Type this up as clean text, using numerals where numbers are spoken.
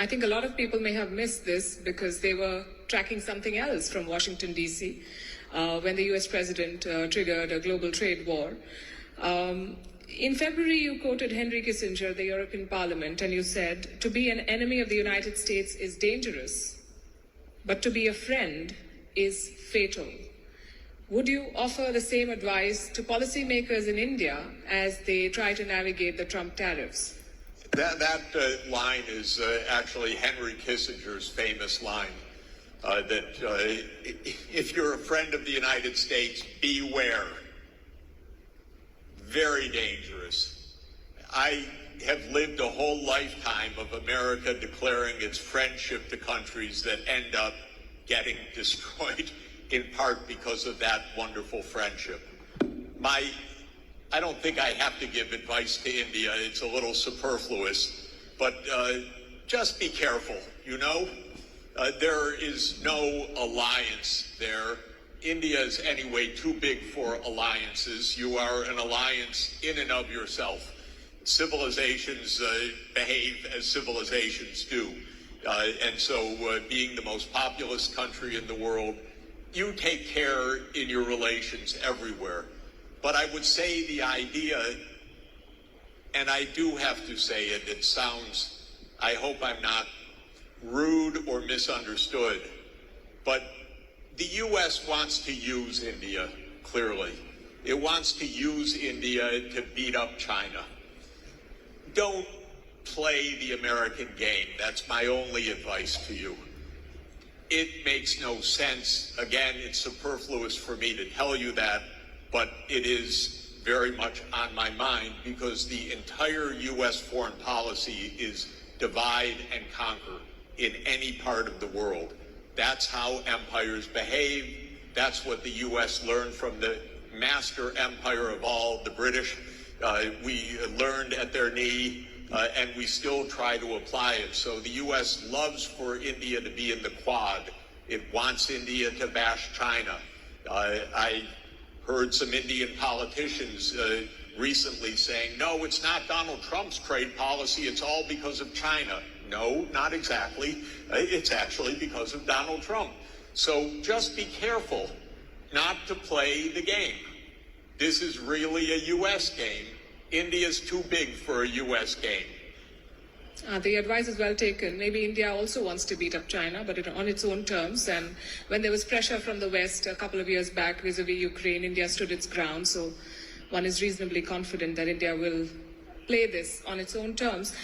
I think a lot of people may have missed this because they were tracking something else from Washington, D.C., when the U.S. president triggered a global trade war. In February, you quoted Henry Kissinger, the European Parliament, and you said, "To be an enemy of the United States is dangerous, but to be a friend is fatal." Would you offer the same advice to policymakers in India as they try to navigate the Trump tariffs? That line is actually Henry Kissinger's famous line, that if you're a friend of the United States, beware. Very dangerous. I have lived a whole lifetime of America declaring its friendship to countries that end up getting destroyed in part because of that wonderful friendship. I don't think I have to give advice to India. It's a little superfluous, but just be careful, you know? There is no alliance there. India is anyway too big for alliances. You are an alliance in and of yourself. Civilizations behave as civilizations do. And so being the most populous country in the world, you take care in your relations everywhere. But I would say the idea, and I do have to say it, it sounds, I hope I'm not rude or misunderstood, but the U.S. wants to use India, clearly. It wants to use India to beat up China. Don't play the American game. That's my only advice to you. It makes no sense. Again, it's superfluous for me to tell you that, but it is very much on my mind because the entire U.S. foreign policy is divide and conquer in any part of the world. That's how empires behave. That's what the U.S. learned from the master empire of all, the British. We learned at their knee, and we still try to apply it. So the U.S. loves for India to be in the Quad. It wants India to bash China. I heard some Indian politicians recently saying, no, it's not Donald Trump's trade policy, it's all because of China. No, not exactly. It's actually because of Donald Trump. So just be careful not to play the game. This is really a U.S. game. India's too big for a U.S. game. The advice is well taken. Maybe India also wants to beat up China, but on its own terms. And when there was pressure from the West a couple of years back vis-a-vis Ukraine, India stood its ground. So one is reasonably confident that India will play this on its own terms.